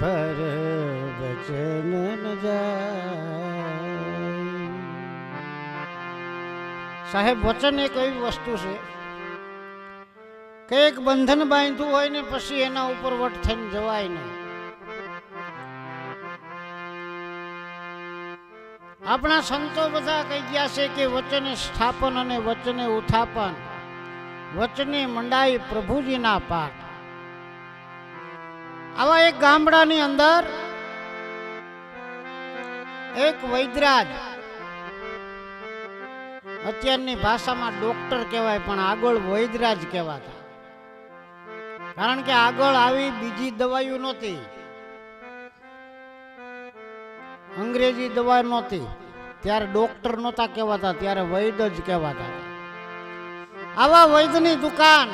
પર વચન ન જાય. સાહેબ, વચન એક એવી વસ્તુ છે કે એક બંધન બાંધ્યું હોય ને પછી એના ઉપર વટ થઈને જવાય નહીં. આપણા સંતો બધા કહી ગયા છે કે વચને સ્થાપન અને વચને ઉત્થાપન, વચને મંડાઈ પ્રભુજીના પાઠ. આવા એક ગામડાની અંદર એક વૈદરાજ, અત્યારની ભાષામાં ડોક્ટર કહેવાય પણ આગળ વૈદરાજ કહેવાતા, કારણ કે આગળ આવી બીજી દવાઈઓ નહોતી, અંગ્રેજી દવા નહોતી, ત્યારે ડોક્ટર નહોતા કહેવાતા, ત્યારે વૈદ જ કહેવાતા. આવા વૈદની દુકાન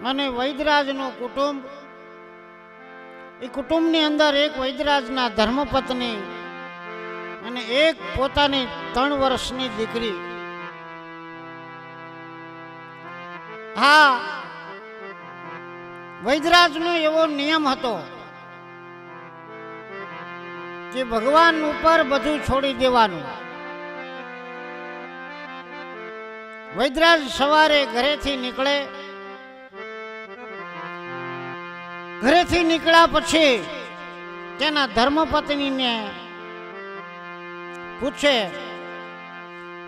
અને વૈદરાજનું કુટુંબ, એ કુટુંબની અંદર એક વૈદરાજના ધર્મપત્ની અને એક પોતાની 3 વર્ષની દીકરી. હા, વૈદરાજનો એવો નિયમ હતો કે ભગવાન ઉપર બધું છોડી દેવાનું. વૈદરાજ સવારે ઘરેથી નીકળે, ઘરેથી નીકળ્યા પછી તેના ધર્મપત્નીને પૂછે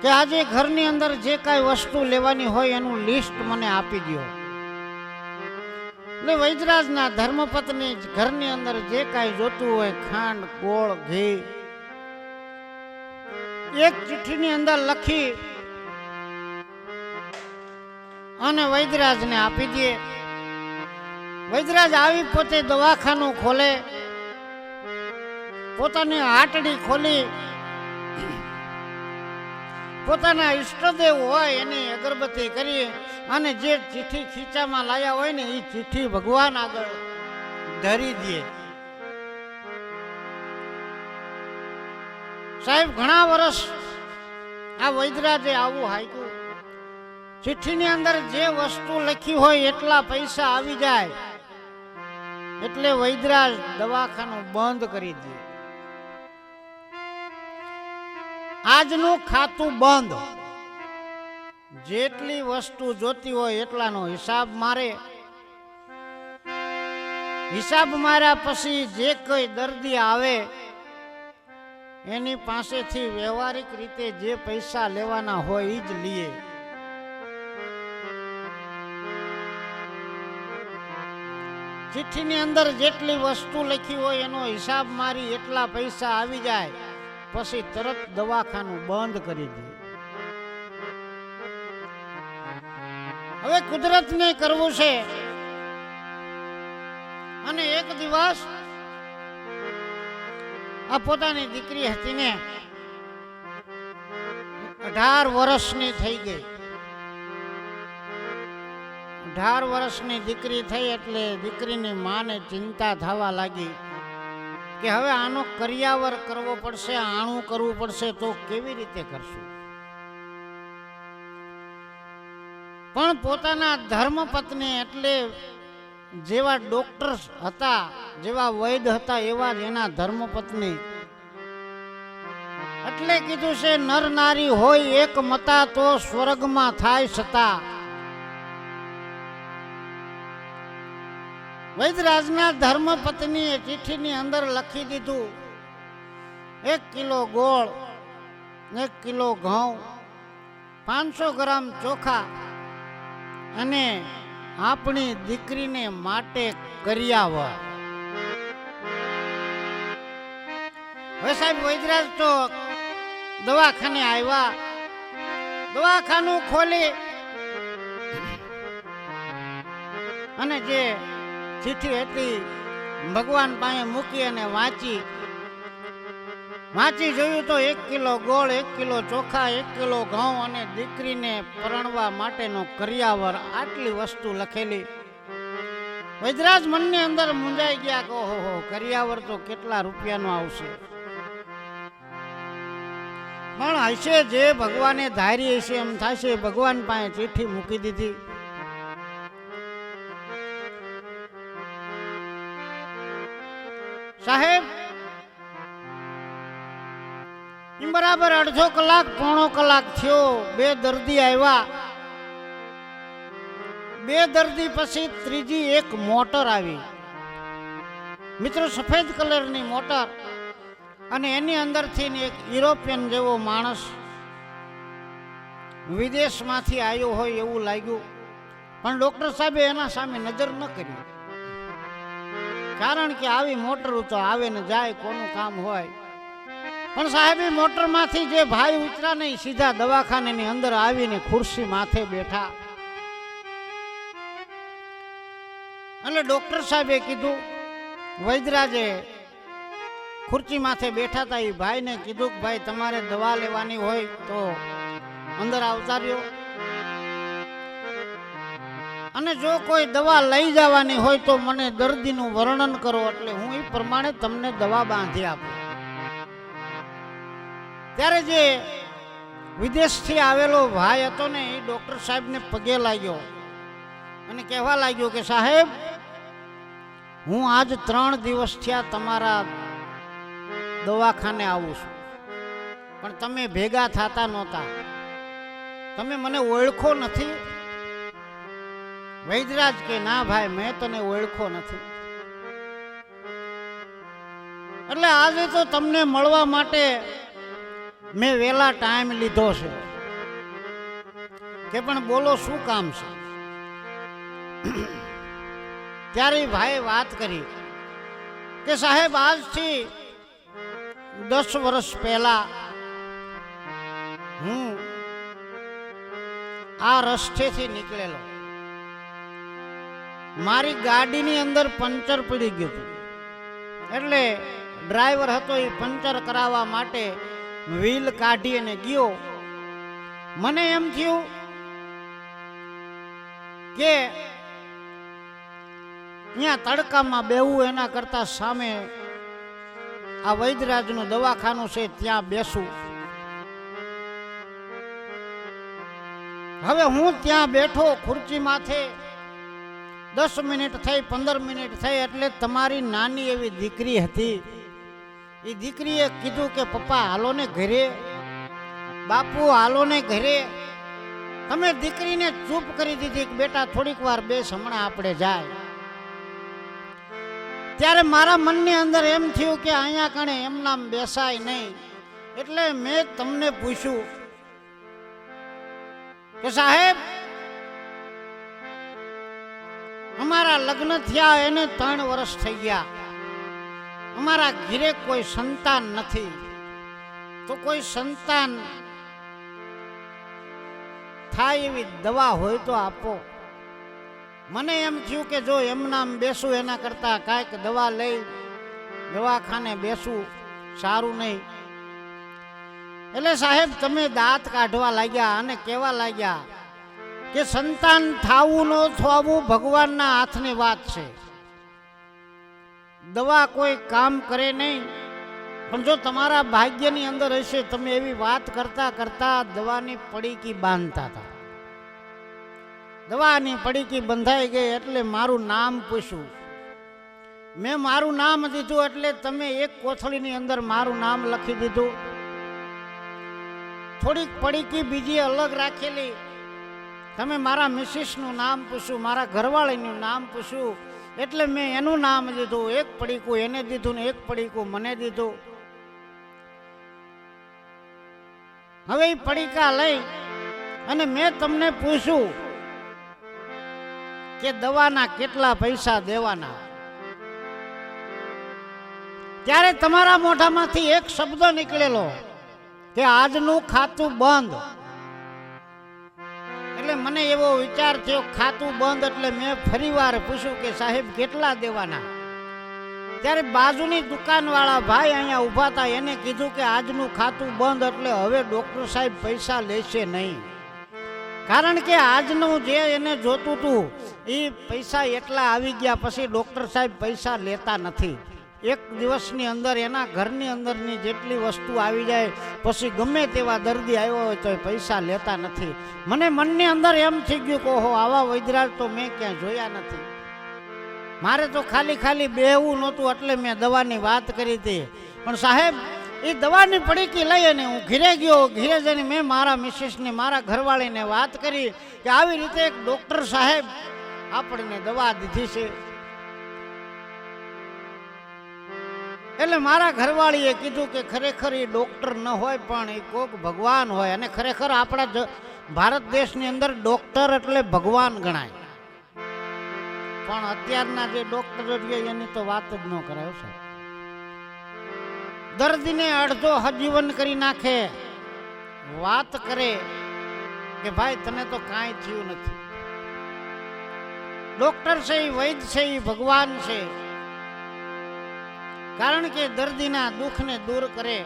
કે આજે ઘરની અંદર જે કાંઈ વસ્તુ લેવાની હોય એનું લિસ્ટ મને આપી દો. એટલે વૈદરાજના ધર્મપત્ની ઘરની અંદર જે કાંઈ જોતું હોય, ખાંડ, ગોળ, ઘી, એક ચિઠ્ઠીની અંદર લખી અને વૈદરાજને આપી દે. વૈદરાજ આવી પોતે દવાખાનું ખોલે, પોતાની હાટડી ખોલી પોતાના ઈષ્ટદેવ હોય એની અગરબત્તી કરી અને જે ચિઠ્ઠી ખીચામાં લાયા હોય ને એ ચિઠ્ઠી ભગવાન આગળ ધરી દે. સાહેબ, ઘણા વર્ષ આ વૈદરાજે આવું હાક્યું. ચિઠ્ઠીની અંદર જે વસ્તુ લખી હોય એટલા પૈસા આવી જાય એટલે વૈદરાજ દવાખાનું બંધ કરી દે. આજનું ખાતું બંધ. જેટલી વસ્તુ જોતી હોય એટલાનો હિસાબ મારે. હિસાબ માર્યા પછી જે કોઈ દર્દી આવે એની પાસેથી વ્યવહારિક રીતે જે પૈસા લેવાના હોય એ જ લઈએ. ચિઠ્ઠીની અંદર જેટલી વસ્તુ લખી હોય એનો હિસાબ મારી એટલા પૈસા આવી જાય પછી તરત દવાખાનું બંધ કરી દે. હવે કુદરતને કરવું છે. અને એક દિવસ આ પોતાની દીકરી હતી ને 18 વર્ષની થઈ ગઈ. 18 વર્ષની દીકરી થઈ એટલે દીકરીની માને ચિંતા થવા લાગી કે હવે આનો કરિયાવર કરવો પડશે, આણું કરવું પડશે, તો કેવી રીતે કરશું? પણ પોતાના ધર્મપત્ની એટલે જેવા ડોક્ટર હતા, જેવા વૈદ હતા, એવા જ એના ધર્મપત્ની. એટલે કીધું છે નર નારી હોય એક મતા તો સ્વર્ગમાં થાય સતા. વૈદરાજના ધર્મપત્નીએ ચિઠ્ઠીની અંદર લખી દીધું 1 કિલો ગોળ, 1 કિલો ઘઉં, 500 ગ્રામ ચોખા અને આપણી દીકરીને માટે કરિયાવર. હવે સાહેબ, વૈદરાજ તો દવાખાને આવ્યા. દવાખાનું ખોલી અને જે ચિઠ્ઠી હતી ભગવાન પાસે મૂકી અને વાંચી જોયું તો 1 કિલો ગોળ, 1 કિલો ચોખા, 1 કિલો ઘઉં અને દીકરીને પરણવા માટેનો કરિયાવર, આટલી વસ્તુ લખેલી. વૈદરાજ મનની અંદર મૂંઝાઈ ગયા કે ઓહો, કરિયાવર તો કેટલા રૂપિયાનો આવશે. પણ હશે જે ભગવાને ધારી હશે એમ થશે. ભગવાન પાસે ચિઠ્ઠી મૂકી દીધી. સાહેબ બરાબર અડધો કલાક પોણો કલાક થયો, 2 દર્દી આવ્યા. 2 દર્દી પછી ત્રીજી એક મોટર આવી મિત્રો, સફેદ કલરની મોટર, અને એની અંદરથી એક યુરોપિયન જેવો માણસ વિદેશમાંથી આવ્યો હોય એવું લાગ્યું. પણ ડોક્ટર સાહેબે એના સામે નજર ન કરી, કારણ કે આવી મોટર તો આવે ને જાય, કોનું કામ હોય. પણ સાહેબી મોટરમાંથી જે ભાઈ ઉતરા નહીં, સીધા દવાખાનાની અંદર આવીને ખુરશી માથે બેઠા. એટલે ડોક્ટર સાહેબે કીધું, વૈદરાજે ખુરશી માથે બેઠા હતા એ ભાઈને કીધું કે ભાઈ તમારે દવા લેવાની હોય તો અંદર આવતા રહ્યો, અને જો કોઈ દવા લઈ જવાની હોય તો મને દર્દીનું વર્ણન કરો, એટલે હું એ પ્રમાણે તમને દવા બાંધી આપું. ત્યારે જે વિદેશથી આવેલો ભાઈ હતો ને એ ડોક્ટર સાહેબને પગે લાગ્યો અને કહેવા લાગ્યો કે સાહેબ, હું આજ 3 દિવસ થયા તમારા દવાખાને આવું છું, પણ તમે ભેગા થતા નહોતા, તમે મને ઓળખો નથી? વૈદરાજ કે ના ભાઈ, મેં તને ઓળખો નથી. એટલે આજે તો તમને મળવા માટે મેં વેલા ટાઈમ લીધો છે, કે પણ બોલો શું કામ છે? ત્યારે ભાઈ વાત કરી કે સાહેબ, આજથી 10 વર્ષ પહેલા હું આ રસ્તેથી નીકળેલો, મારી ગાડીની અંદર પંચર પડી ગયું હતું, એટલે ડ્રાઈવર હતો એ પંચર કરાવવા માટે વ્હીલ કાઢી અને ગયો. મને એમ થયું કે અહીંયા તડકામાં બેવું એના કરતા સામે આ વૈદરાજનું દવાખાનું છે ત્યાં બેસું. હવે હું ત્યાં બેઠો ખુરશી માથે, 10 મિનિટ થઈ, 15 મિનિટ થઈ, એટલે તમારી નાની એવી દીકરી હતી, એ દીકરીએ કીધું કે પપ્પા હાલો ને ઘરે, બાપુ હાલો ને ઘરે. તમે દીકરીને ચૂપ કરી દીધી કે બેટા થોડીક વાર બેસ, હમણાં આપણે જાય. ત્યારે મારા મનની અંદર એમ થયું કે અહીંયા કણે એમ નામ બેસાય નહીં, એટલે મેં તમને પૂછ્યું કે સાહેબ, અમારા લગ્ન થયા એને 3 વર્ષ થઈ ગયા, અમારા ઘરે કોઈ સંતાન નથી, તો કોઈ સંતાન થાય એવી દવા હોય તો આપો. મને એમ થયું કે જો એમ નામ બેસું એના કરતા કાંઈક દવા લઈ દવાખાને બેસું સારું નહીં. એટલે સાહેબ તમે દાંત કાઢવા લાગ્યા અને કહેવા લાગ્યા કે સંતાન થાવું ન થવું ભગવાનના હાથની વાત છે, દવા કોઈ કામ કરે નહીં. પણ જો તમારા ભાગ્યની અંદર હશે, તમે એવી વાત કરતા કરતા દવાની પડીકી બાંધતા હતા, દવાની પડીકી બંધાઈ ગઈ એટલે મારું નામ પૂછ્યું, મેં મારું નામ દીધું એટલે તમે એક કોથળીની અંદર મારું નામ લખી દીધું. થોડીક પડીકી બીજી અલગ રાખેલી, તમે મારા મિસિસનું નામ પૂછ્યું, મારા ઘરવાળીનું નામ પૂછ્યું, એટલે મેં એનું નામ દીધું. એક પડીકું એને દીધું ને એક પડીકું મને દીધું. હવે એ પડીકા લઈ અને મેં તમને પૂછ્યું કે દવાના કેટલા પૈસા દેવાના. ત્યારે તમારા મોઢામાંથી એક શબ્દ નીકળેલો કે આજનું ખાતું બંધ. એટલે મને એવો વિચાર થયો ખાતું બંધ, એટલે મેં ફરીવાર પૂછ્યું કે સાહેબ કેટલા દેવાના. ત્યારે બાજુની દુકાનવાળા ભાઈ અહીંયા ઊભા હતા, એને કીધું કે આજનું ખાતું બંધ, એટલે હવે ડૉક્ટર સાહેબ પૈસા લેશે નહીં, કારણ કે આજનું જે એને જોતું હતું એ પૈસા એટલા આવી ગયા, પછી ડૉક્ટર સાહેબ પૈસા લેતા નથી. એક દિવસની અંદર એના ઘરની અંદરની જેટલી વસ્તુ આવી જાય પછી ગમે તેવા દર્દી આવ્યો હોય તો એ પૈસા લેતા નથી. મને મનની અંદર એમ થઈ ગયું કે ઓહો, આવા વૈદરાજ તો મેં ક્યાં જોયા નથી. મારે તો ખાલી બેહવું નહોતું એટલે મેં દવાની વાત કરી હતી. પણ સાહેબ એ દવાની પડીકી લઈ અને હું ઘીરે ગયો. ઘીરે જઈને મેં મારા મિસિસને મારા ઘરવાળીને વાત કરી કે આવી રીતે એક ડૉક્ટર સાહેબ આપણને દવા દીધી છે. એટલે મારા ઘરવાળીએ કીધું કે ખરેખર એ ડૉક્ટર ન હોય પણ એ કોક ભગવાન હોય. અને ખરેખર આપણા ભારત દેશની અંદર ડૉક્ટર એટલે ભગવાન ગણાય. પણ અત્યારના જે ડૉક્ટરો છે એની તો વાત જ ન કરાય સાહેબ. દર્દીને અડધો હજીવન કરી નાખે. વાત કરે કે ભાઈ તને તો કાંઈ થયું નથી. ડૉક્ટર છે એ વૈદ્ય છે એ ભગવાન છે. કારણ કે દર્દીના દુઃખને દૂર કરે.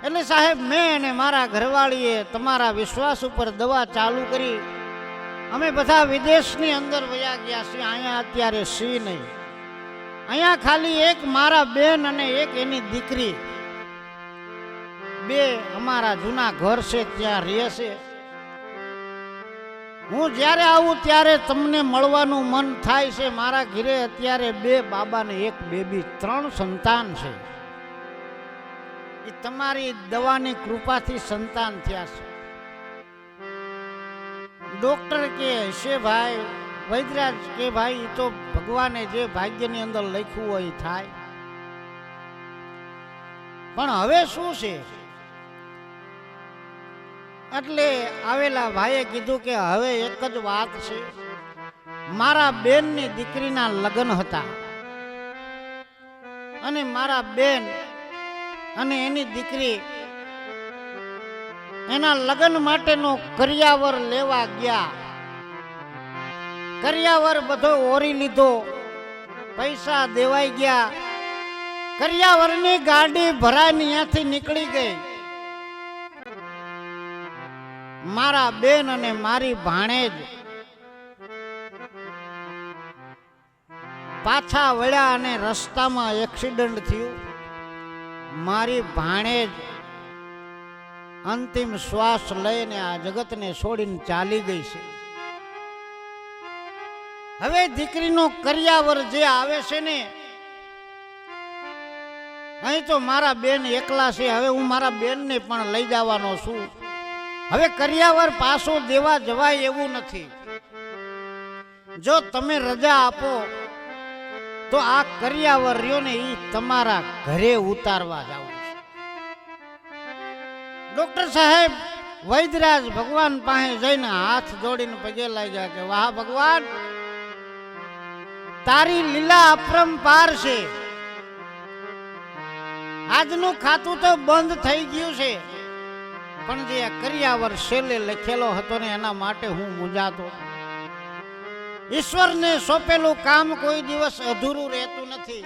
એટલે સાહેબ મેં અને મારા ઘરવાળીએ તમારા વિશ્વાસ ઉપર દવા ચાલુ કરી. અમે બધા વિદેશની અંદર વયા ગયા છીએ. અહીંયા અત્યારે સી નહીં. અહીંયા ખાલી એક મારા બેન અને એક એની દીકરી બે અમારા જૂના ઘર છે ત્યાં રહે છે. હું જ્યારે આવું ત્યારે તમને મળવાનું મન થાય છે. મારા ઘરે અત્યારે બે બાબા ને એક બેબી 3 સંતાન છે. એ તમારી દવાની કૃપાથી સંતાન થયા છે. ડોક્ટર કે છે ભાઈ વૈદ્યરાજ કે ભાઈ એ તો ભગવાને જે ભાગ્યની અંદર લખ્યું હોય એ થાય. પણ હવે શું છે? એટલે આવેલા ભાઈએ કીધું કે હવે એક જ વાત છે. મારા બેનની દીકરીના લગ્ન હતા અને મારા બેન અને એની દીકરી એના લગ્ન માટેનો કરિયાવર લેવા ગયા. કરિયાવર બધો ઓરી લીધો. પૈસા દેવાઈ ગયા. કરિયાવરની ગાડી ભરાઈને ત્યાંથી નીકળી ગઈ. મારા બેન અને મારી ભાણેજ પાછા વળ્યા અને રસ્તામાં એક્સિડન્ટ થયું. મારી ભાણેજ અંતિમ શ્વાસ લઈને આ જગતને છોડીને ચાલી ગઈ છે. હવે દીકરીનો કરિયાવર જે આવે છે ને અહીં તો મારા બેન એકલા છે. હવે હું મારા બેનને પણ લઈ જવાનો છું. હવે કરિયાવર પાછો દેવા જવાય એવું નથી. જો તમે રજા આપો તો આ કરિયાવર રહ્યો ને એ તમારા ઘરે ઉતારવા જાવ. ડોક્ટર સાહેબ વૈદ્યરાજ ભગવાન પાસે જઈને હાથ જોડીને પગે લાગ્યા કે વાહ ભગવાન, તારી લીલા અપરંપાર છે. આજનું ખાતું તો બંધ થઈ ગયું છે, પણ જે કરિયાવર છેલ્લે લખેલો હતો ને એના માટે હું મૂંઝાતો. ઈશ્વરને સોંપેલું કામ કોઈ દિવસ અધૂરું રહેતું નથી.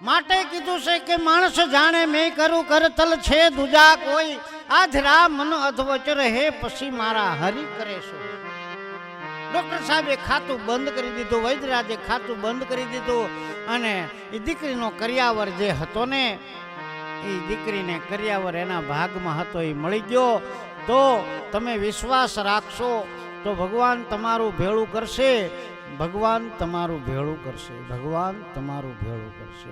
માટે કીધું છે કે માણસ જાણે મેં કરું કરતલ છે દુજા કોઈ, આધરા મન અધવચ રહે પછી મારા હરી કરે છો. ડોક્ટર સાહેબે ખાતું બંધ કરી દીધું. વૈદ્યરાજે ખાતું બંધ કરી દીધું અને એ દીકરીનો કરિયાવર જે હતો ને એ દીકરીને કરિયાવર એના ભાગમાં હતો એ મળી ગયો. તો તમે વિશ્વાસ રાખશો તો ભગવાન તમારું ભેળું કરશે. ભગવાન તમારું ભેળું કરશે. ભગવાન તમારું ભેળું કરશે.